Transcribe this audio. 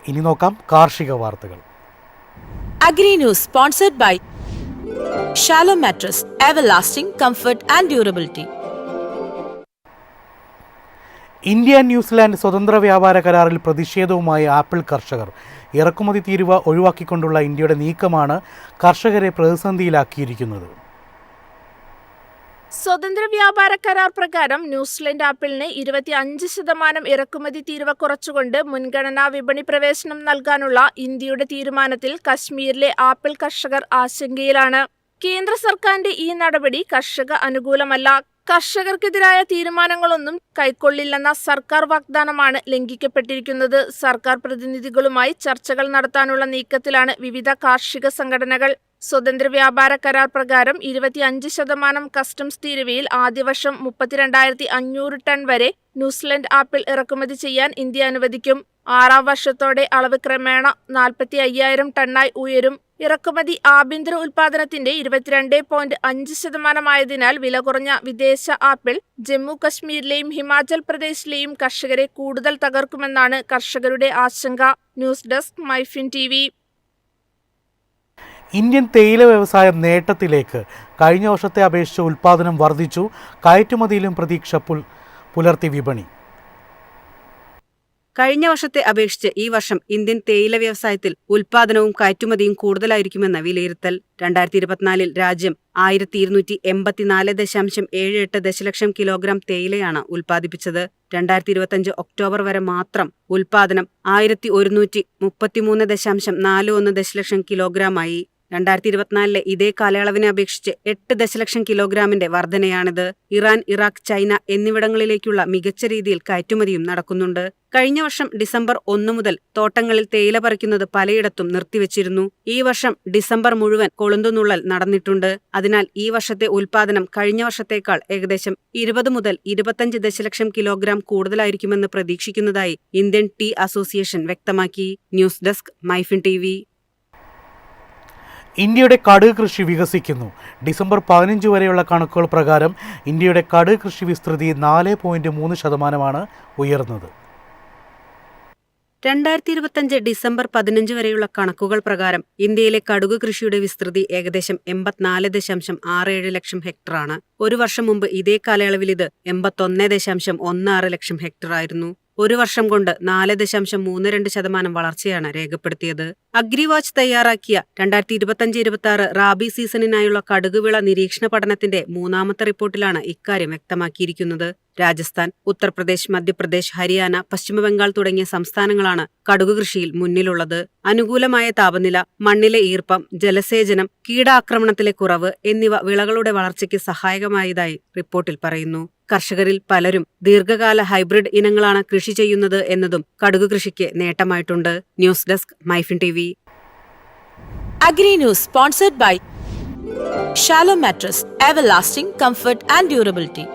ഇനി നോക്കാം കാർഷിക വാർത്തകൾ. Agri News sponsored by Shallow Mattress, Everlasting Comfort and Durability. India New Zealand സ്വതന്ത്ര വ്യാപാര കരാറിൽ പ്രതിഷേധവുമായി ആപ്പിൾ കർഷകർ. ഇറക്കുമതി തീരുവ ഒഴിവാക്കിക്കൊണ്ടുള്ള ഇന്ത്യയുടെ നീക്കമാണ് കർഷകരെ പ്രതിസന്ധിയിലാക്കിയിരിക്കുന്നത്. സ്വതന്ത്ര വ്യാപാര കരാർ പ്രകാരം ന്യൂസിലൻഡ് ആപ്പിളിന് 25% ഇറക്കുമതി തീരുവ കുറച്ചുകൊണ്ട് മുൻഗണനാ വിപണി പ്രവേശനം നൽകാനുള്ള ഇന്ത്യയുടെ തീരുമാനത്തിൽ കശ്മീരിലെ ആപ്പിൾ കർഷകർ ആശങ്കയിലാണ്. കേന്ദ്ര സർക്കാരിന്റെ ഈ നടപടി കർഷക അനുകൂലമല്ല. കർഷകർക്കെതിരായ തീരുമാനങ്ങളൊന്നും കൈക്കൊള്ളില്ലെന്ന സർക്കാർ വാഗ്ദാനമാണ് ലംഘിക്കപ്പെട്ടിരിക്കുന്നത്. സർക്കാർ പ്രതിനിധികളുമായി ചർച്ചകൾ നടത്താനുള്ള നീക്കത്തിലാണ് വിവിധ കാർഷിക സംഘടനകൾ. സ്വതന്ത്ര വ്യാപാര കരാർ പ്രകാരം 25% കസ്റ്റംസ് തീരുവയിൽ ആദ്യവർഷം 32,500 ടൺ വരെ ന്യൂസിലൻഡ് ആപ്പിൾ ഇറക്കുമതി ചെയ്യാൻ ഇന്ത്യ അനുവദിക്കും. 6ാം വർഷത്തോടെ അളവ് ക്രമേണ 45,000 ടണ്ണായി ഉയരും. ഇറക്കുമതി ആഭ്യന്തര ഉൽപാദനത്തിന്റെ 22.5% ആയതിനാൽ വില കുറഞ്ഞ വിദേശ ആപ്പിൾ ജമ്മു കശ്മീരിലെയും ഹിമാചൽ പ്രദേശിലെയും കർഷകരെ കൂടുതൽ തകർക്കുമെന്നാണ് കർഷകരുടെ ആശങ്ക. News desk Myfin TV. Indian തേയില വ്യവസായം നേട്ടത്തിലേക്ക്. കഴിഞ്ഞ വർഷത്തെ അപേക്ഷിച്ച് ഉൽപ്പാദനം വർദ്ധിച്ചു. കയറ്റുമതിയിലും പ്രതീക്ഷ പുലർത്തി വിപണി. കഴിഞ്ഞ വർഷത്തെ അപേക്ഷിച്ച് ഈ വർഷം ഇന്ത്യൻ തേയില വ്യവസായത്തിൽ ഉൽപ്പാദനവും കയറ്റുമതിയും കൂടുതലായിരിക്കുമെന്ന വിലയിരുത്തൽ. 2024 രാജ്യം 1284.78 ദശലക്ഷം കിലോഗ്രാം തേയിലയാണ് ഉൽപ്പാദിപ്പിച്ചത്. 2025 ഒക്ടോബർ വരെ മാത്രം ഉൽപ്പാദനം 1133.41 ദശലക്ഷം കിലോഗ്രാമായി. 2024 ഇതേ കാലയളവിനെ അപേക്ഷിച്ച് 8 ദശലക്ഷം കിലോഗ്രാമിന്റെ വർധനയാണിത്. ഇറാൻ, ഇറാഖ്, ചൈന എന്നിവിടങ്ങളിലേക്കുള്ള മികച്ച രീതിയിൽ കയറ്റുമതിയും നടക്കുന്നുണ്ട്. കഴിഞ്ഞ വർഷം ഡിസംബർ 1 മുതൽ തോട്ടങ്ങളിൽ തേയില പറിക്കുന്നത് പലയിടത്തും നിർത്തിവച്ചിരുന്നു. ഈ വർഷം ഡിസംബർ മുഴുവൻ കൊളുന്തുനുള്ളൽ നടന്നിട്ടുണ്ട്. അതിനാൽ ഈ വർഷത്തെ ഉൽപ്പാദനം കഴിഞ്ഞ വർഷത്തേക്കാൾ ഏകദേശം 20 മുതൽ 25 ദശലക്ഷം കിലോഗ്രാം കൂടുതലായിരിക്കുമെന്ന് പ്രതീക്ഷിക്കുന്നതായി ഇന്ത്യൻ ടീ അസോസിയേഷൻ വ്യക്തമാക്കി. News desk Myfin TV. ഇന്ത്യയുടെ കടുക് കൃഷി വികസിക്കുന്നു. ഡിസംബർ 15 വരെയുള്ള കണക്കുകൾ പ്രകാരം ഇന്ത്യയുടെ കടുക് കൃഷി വിസ്തൃതി 4.3% ഉയർന്നത്. 2025 ഡിസംബർ 15 വരെയുള്ള കണക്കുകൾ പ്രകാരം ഇന്ത്യയിലെ കടുക് കൃഷിയുടെ വിസ്തൃതി ഏകദേശം 84.67 ലക്ഷം ഹെക്ടറാണ്. ഒരു വർഷം മുമ്പ് ഇതേ കാലയളവിൽ ഇത് 81.16 ലക്ഷം ഹെക്ടർ ആയിരുന്നു. ഒരു വർഷം കൊണ്ട് 4.32% വളർച്ചയാണ് രേഖപ്പെടുത്തിയത്. അഗ്രിവാച്ച് തയ്യാറാക്കിയ 2025-26 റാബി സീസണിനായുള്ള കടുക് വിള നിരീക്ഷണ പഠനത്തിന്റെ 3ാമത്തെ റിപ്പോർട്ടിലാണ് ഇക്കാര്യം വ്യക്തമാക്കിയിരിക്കുന്നത്. രാജസ്ഥാൻ, ഉത്തർപ്രദേശ്, മധ്യപ്രദേശ്, ഹരിയാന, പശ്ചിമബംഗാൾ തുടങ്ങിയ സംസ്ഥാനങ്ങളാണ് കടുക് കൃഷിയിൽ മുന്നിലുള്ളത്. അനുകൂലമായ താപനില, മണ്ണിലെ ഈർപ്പം, ജലസേചനം, കീടാക്രമണത്തിലെ കുറവ് എന്നിവ വിളകളുടെ വളർച്ചയ്ക്ക് സഹായകമായതായി റിപ്പോർട്ടിൽ പറയുന്നു. കർഷകരിൽ പലരും ദീർഘകാല ഹൈബ്രിഡ് ഇനങ്ങളാണ് കൃഷി ചെയ്യുന്നത് എന്നതും കടുക് കൃഷിക്ക് നേട്ടമായിട്ടുണ്ട്. News desk Myfin TV. Agri News sponsored by Shallow Mattress, Everlasting Comfort and Durability.